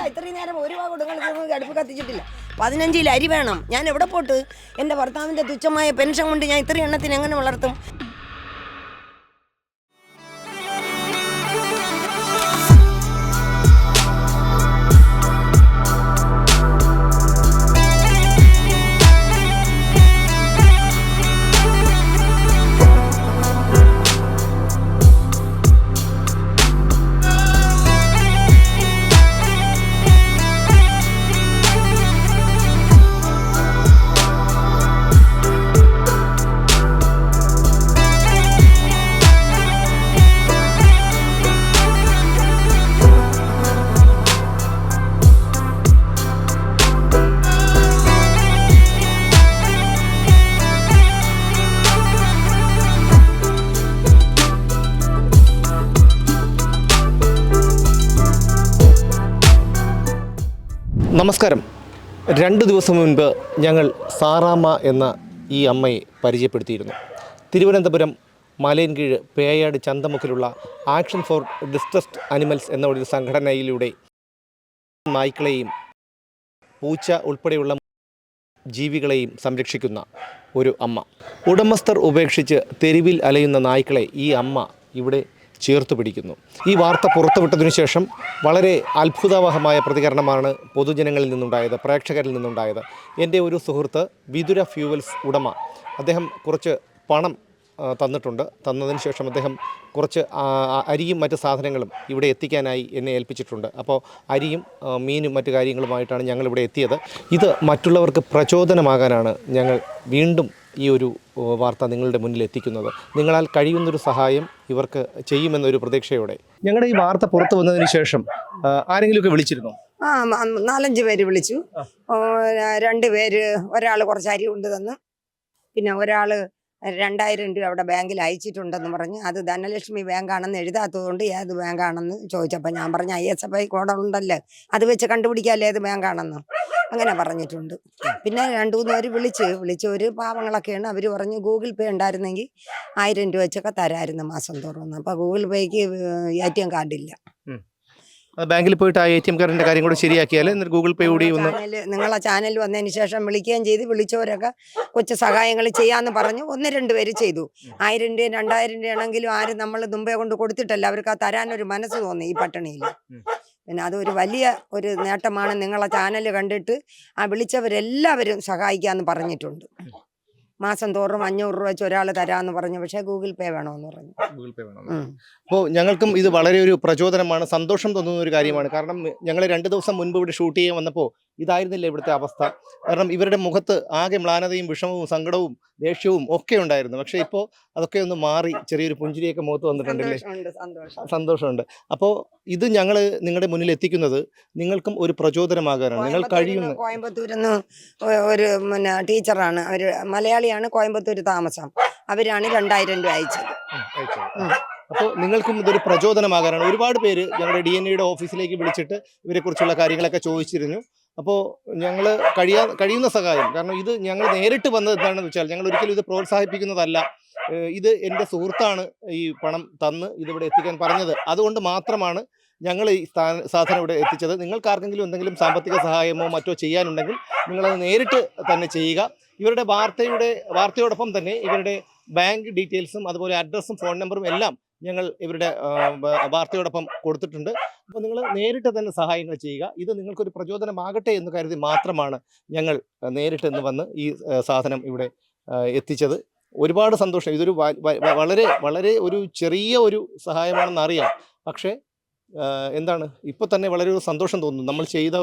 ഇത്രയും നേരം ഒരു ഭാഗം നിങ്ങൾ അടുപ്പ് കത്തിച്ചിട്ടില്ല. 15 കിലോ അരി വേണം. ഞാൻ എവിടെ പോട്ട് എൻ്റെ ഭർത്താവിൻ്റെ തുച്ഛമായ പെൻഷൻ കൊണ്ട് ഞാൻ ഇത്രയും എണ്ണത്തിന് എങ്ങനെ വളർത്തും? നമസ്കാരം. 2 ദിവസം മുൻപ് ഞങ്ങൾ സാറാമ്മ എന്ന ഈ അമ്മയെ പരിചയപ്പെടുത്തിയിരുന്നു. തിരുവനന്തപുരം മലയൻകീഴ് പേയാട് ചന്തമുക്കിലുള്ള ആക്ഷൻ ഫോർ ഡിസ്ട്രസ്ഡ് അനിമൽസ് എന്ന ഒരു സംഘടനയിലൂടെ നായ്ക്കളെയും പൂച്ച ഉൾപ്പെടെയുള്ള ജീവികളെയും സംരക്ഷിക്കുന്ന ഒരു അമ്മ. ഉടമസ്ഥർ ഉപേക്ഷിച്ച് തെരുവിൽ അലയുന്ന നായ്ക്കളെ ഈ അമ്മ ഇവിടെ ചേർത്ത് പിടിക്കുന്നു. ഈ വാർത്ത പുറത്തുവിട്ടതിനു ശേഷം വളരെ അത്ഭുതാവഹമായ പ്രതികരണമാണ് പൊതുജനങ്ങളിൽ നിന്നുണ്ടായത്, പ്രേക്ഷകരിൽ നിന്നുണ്ടായത്. എൻ്റെ ഒരു സുഹൃത്ത് വിതുര ഫ്യൂവൽസ് ഉടമ, അദ്ദേഹം കുറച്ച് പണം തന്നതിന് ശേഷം അദ്ദേഹം കുറച്ച് അരിയും മറ്റ് സാധനങ്ങളും ഇവിടെ എത്തിക്കാനായി എന്നെ ഏൽപ്പിച്ചിട്ടുണ്ട്. അപ്പോൾ അരിയും മീനും മറ്റു കാര്യങ്ങളുമായിട്ടാണ് ഞങ്ങളിവിടെ എത്തിയത്. ഇത് മറ്റുള്ളവർക്ക് പ്രചോദനമാകാനാണ് ഞങ്ങൾ വീണ്ടും ഈ ഒരു വാർത്ത നിങ്ങളുടെ മുന്നിൽ എത്തിക്കുന്നത്. നിങ്ങളാൽ കഴിയുന്നൊരു സഹായം ഇവർക്ക് ചെയ്യുമെന്നൊരു പ്രതീക്ഷയോടെ. ഞങ്ങളുടെ ഈ വാർത്ത പുറത്തു വന്നതിന് ശേഷം ആരെങ്കിലുമൊക്കെ വിളിച്ചിരുന്നോ? 4-5 പേര് വിളിച്ചു. 2 പേര്, ഒരാൾ കുറച്ച് അരി കൊണ്ട് തന്നു, പിന്നെ ഒരാൾ 2000 രൂപ അവിടെ ബാങ്കിൽ അയച്ചിട്ടുണ്ടെന്ന് പറഞ്ഞ് അത് ധനലക്ഷ്മി ബാങ്കാണെന്ന് എഴുതാത്തതുകൊണ്ട് ഏത് ബാങ്കാണെന്ന് ചോദിച്ചപ്പോൾ ഞാൻ പറഞ്ഞു ISFI കോഡ് ഉണ്ടല്ലോ, അത് വെച്ച് കണ്ടുപിടിക്കാമല്ലോ ഏത് ബാങ്കാണെന്ന്, അങ്ങനെ പറഞ്ഞിട്ടുണ്ട്. പിന്നെ 2-3 പേര് വിളിച്ചവർ പാവങ്ങളൊക്കെയാണ്. അവർ പറഞ്ഞു ഗൂഗിൾ പേ ഉണ്ടായിരുന്നെങ്കിൽ 1000 രൂപ വെച്ചൊക്കെ തരാമായിരുന്നു മാസം തോറും. അപ്പോൾ ഗൂഗിൾ പേക്ക് ATM കാർഡില്ല. ബാങ്കിൽ പോയിട്ട് ആ ATM കാർഡിൻ്റെ കാര്യം കൂടെ ശരിയാക്കിയാൽ എന്നിട്ട് ഗൂഗിൾ പേ കൂടി ഒന്ന് നിങ്ങളെ ചാനൽ വന്നതിന് ശേഷം വിളിക്കുകയും ചെയ്ത് വിളിച്ചവരൊക്കെ കൊച്ചു സഹായങ്ങൾ ചെയ്യാമെന്ന് പറഞ്ഞു. 1-2 പേര് ചെയ്തു. 1000 രൂപയും 2000 രൂപയാണെങ്കിലും ആരും നമ്മൾ മുമ്പേ കൊണ്ട് കൊടുത്തിട്ടല്ല, അവർക്ക് ആ തരാനൊരു മനസ്സ് തോന്നി ഈ പട്ടിണിയിൽ. പിന്നെ അതൊരു വലിയ ഒരു നേട്ടമാണ്. നിങ്ങളെ ചാനൽ കണ്ടിട്ട് ആ വിളിച്ചവരെല്ലാവരും സഹായിക്കാമെന്ന് പറഞ്ഞിട്ടുണ്ട്. മാസം തോറും 500 രൂപ വെച്ച് ഒരാൾ തരാമെന്ന് പറഞ്ഞു. പക്ഷേ ഗൂഗിൾ പേ വേണമെന്ന് പറഞ്ഞു. ഗൂഗിൾ പേ വേണം. അപ്പോൾ ഞങ്ങൾക്കും ഇത് വളരെ ഒരു പ്രചോദനമാണ്, സന്തോഷം തോന്നുന്ന ഒരു കാര്യമാണ്. കാരണം ഞങ്ങൾ 2 ദിവസം മുൻപ് ഇവിടെ ഷൂട്ട് ചെയ്യാൻ വന്നപ്പോൾ ഇതായിരുന്നില്ല ഇവിടുത്തെ അവസ്ഥ. കാരണം ഇവരുടെ മുഖത്ത് ആകെ മ്ലാനതയും വിഷമവും സങ്കടവും ദേഷ്യവും ഒക്കെ ഉണ്ടായിരുന്നു. പക്ഷേ ഇപ്പോൾ അതൊക്കെ ഒന്ന് മാറി ചെറിയൊരു പുഞ്ചിരിയൊക്കെ മുഖത്ത് വന്നിട്ടുണ്ടല്ലേ? സന്തോഷമുണ്ട്. അപ്പോൾ ഇത് ഞങ്ങൾ നിങ്ങളുടെ മുന്നിൽ എത്തിക്കുന്നത് നിങ്ങൾക്കും ഒരു പ്രചോദനമാകാനാണ്. നിങ്ങൾ കഴിയുന്ന കോയമ്പത്തൂരിൽ നിന്ന് ഒരു ടീച്ചറാണ്, അവർ മലയാളിയാണ്, കോയമ്പത്തൂർ താമസം. അവരാണ് 2000 രൂപ അയച്ചത്. അപ്പോൾ നിങ്ങൾക്കും ഇതൊരു പ്രചോദനമാകാനാണ്. ഒരുപാട് പേര് ഞങ്ങളുടെ DNAയുടെ ഓഫീസിലേക്ക് വിളിച്ചിട്ട് ഇവരെക്കുറിച്ചുള്ള കാര്യങ്ങളൊക്കെ ചോദിച്ചിരുന്നു. അപ്പോൾ ഞങ്ങൾ കഴിയുന്ന സഹായം, കാരണം ഇത് ഞങ്ങൾ നേരിട്ട് വന്നത് എന്താണെന്ന് വെച്ചാൽ ഞങ്ങൾ ഒരിക്കലും ഇത് പ്രോത്സാഹിപ്പിക്കുന്നതല്ല. ഇത് എൻ്റെ സുഹൃത്താണ് ഈ പണം തന്ന് ഇതിവിടെ എത്തിക്കാൻ പറഞ്ഞത്. അതുകൊണ്ട് മാത്രമാണ് ഞങ്ങൾ ഈ സാധനം ഇവിടെ എത്തിച്ചത്. നിങ്ങൾക്കാർക്കെങ്കിലും എന്തെങ്കിലും സാമ്പത്തിക സഹായമോ മറ്റോ ചെയ്യാനുണ്ടെങ്കിൽ നിങ്ങളത് നേരിട്ട് തന്നെ ചെയ്യുക. ഇവരുടെ വാർത്തയോടൊപ്പം തന്നെ ഇവരുടെ ബാങ്ക് ഡീറ്റെയിൽസും അതുപോലെ അഡ്രസ്സും ഫോൺ നമ്പറും എല്ലാം ഞങ്ങൾ ഇവരുടെ വാർത്തയോടൊപ്പം കൊടുത്തിട്ടുണ്ട്. അപ്പോൾ നിങ്ങൾ നേരിട്ട് തന്നെ സഹായങ്ങൾ ചെയ്യുക. ഇത് നിങ്ങൾക്കൊരു പ്രചോദനമാകട്ടെ എന്ന് കരുതി മാത്രമാണ് ഞങ്ങൾ നേരിട്ട് ഇന്ന് വന്ന് ഈ സാധനം ഇവിടെ എത്തിച്ചത്. ഒരുപാട് സന്തോഷം. ഇതൊരു വളരെ വളരെ ഒരു ചെറിയ ഒരു സഹായമാണെന്ന് അറിയാം. പക്ഷേ എന്താണ് ഇപ്പോൾ തന്നെ വളരെ ഒരു സന്തോഷം തോന്നുന്നു. നമ്മൾ ചെയ്ത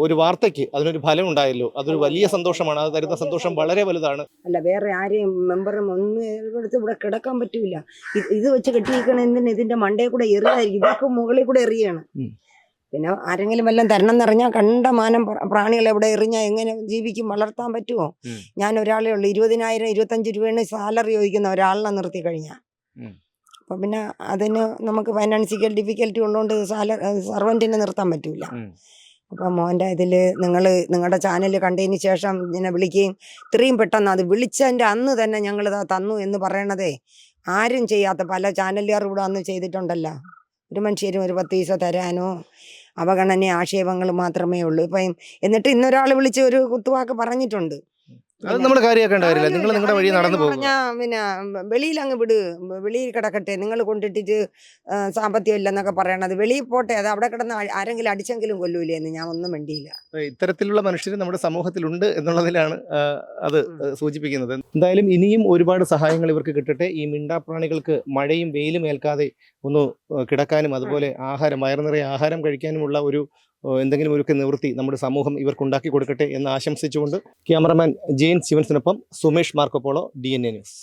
ഒരു വാർത്തയ്ക്ക് അതിനൊരു ഫലം ഉണ്ടായല്ലോ, അതൊരു വലിയ സന്തോഷമാണ്. അത് തരുന്ന സന്തോഷം വളരെ വലുതാണ്. അല്ല, വേറെ ആരെയും മെമ്പറും ഒന്നും ഇവിടെ കിടക്കാൻ പറ്റൂല. ഇത് വെച്ച് കെട്ടിയിരിക്കണ എന്തിന്? ഇതിന്റെ മണ്ടയിൽ കൂടെ എറിയായിരിക്കും, ഇതൊക്കെ മുകളിൽ കൂടെ എറിയാണ്. പിന്നെ ആരെങ്കിലും വല്ലതും തരണം എന്നറിഞ്ഞാൽ കണ്ടമാനം പ്രാണികളെ ഇവിടെ എറിഞ്ഞാൽ എങ്ങനെ ജീവിക്കും? വളർത്താൻ പറ്റുമോ? ഞാൻ ഒരാളേ ഉള്ളൂ. 20,000 25 രൂപയാണ് സാലറി ചോദിക്കുന്ന ഒരാളിനെ നിർത്തി കഴിഞ്ഞാൽ. അപ്പം പിന്നെ അതിന് നമുക്ക് ഫൈനാൻസിക്കൽ ഡിഫിക്കൽറ്റി ഉള്ളതുകൊണ്ട് സർവൻറ്റിനെ നിർത്താൻ പറ്റൂല. അപ്പം മോൻ്റെ ഇതിൽ നിങ്ങളുടെ ചാനൽ കണ്ടതിന് ശേഷം ഇങ്ങനെ വിളിക്കുകയും ഇത്രയും പെട്ടെന്ന് അത് വിളിച്ചതിൻ്റെ അന്ന് തന്നെ ഞങ്ങളിത് തന്നു എന്ന് പറയണതേ ആരും ചെയ്യാത്ത പല ചാനലുകാർ ഇവിടെ അന്ന് ചെയ്തിട്ടുണ്ടല്ലോ. ഒരു മനുഷ്യരും ഒരു 10 പൈസ തരാനോ അവഗണന ആക്ഷേപങ്ങൾ മാത്രമേ ഉള്ളൂ. ഇപ്പം എന്നിട്ട് ഇന്നൊരാൾ വിളിച്ച് ഒരു കുത്തുവാക്ക് പറഞ്ഞിട്ടുണ്ട്. അത് നമ്മൾ കാര്യമാക്കേണ്ട കാര്യമില്ല. നിങ്ങൾ നിങ്ങളുടെ വഴി നടന്നു പോകും. പറഞ്ഞാ പിന്നെ വെളിയിൽ അങ്ങ് വിട്, വെളിയിൽ കിടക്കട്ടെ, നിങ്ങൾ കൊണ്ടിട്ടിട്ട് സാമ്പത്തികം ഇല്ലെന്നൊക്കെ പറയണത് വെളിയിൽ പോട്ടെ, അത് അവിടെ കിടന്ന് ആരെങ്കിലും അടിച്ചെങ്കിലും കൊല്ലൂലേ എന്ന് ഞാൻ ഒന്നും വേണ്ടിയില്ല. ഇത്തരത്തിലുള്ള മനുഷ്യർ നമ്മുടെ സമൂഹത്തിലുണ്ട് എന്നുള്ളതിലാണ് അത് സൂചിപ്പിക്കുന്നത്. എന്തായാലും ഇനിയും ഒരുപാട് സഹായങ്ങൾ ഇവർക്ക് കിട്ടട്ടെ. ഈ മിണ്ടാപ്രാണികൾക്ക് മഴയും വെയിലും ഏൽക്കാതെ ഒന്ന് കിടക്കാനും അതുപോലെ ആഹാരം, വയറു നിറയെ ആഹാരം കഴിക്കാനുമുള്ള ഒരു എന്തെങ്കിലും ഒരു നിവൃത്തി നമ്മുടെ സമൂഹം ഇവർക്ക് ഉണ്ടാക്കി കൊടുക്കട്ടെ എന്ന് ആശംസിച്ചുകൊണ്ട് ക്യാമറമാൻ ജെയിൻ ശിവൻസിനൊപ്പം സുമേഷ് മാർക്കോപോളോ, DNA ന്യൂസ്.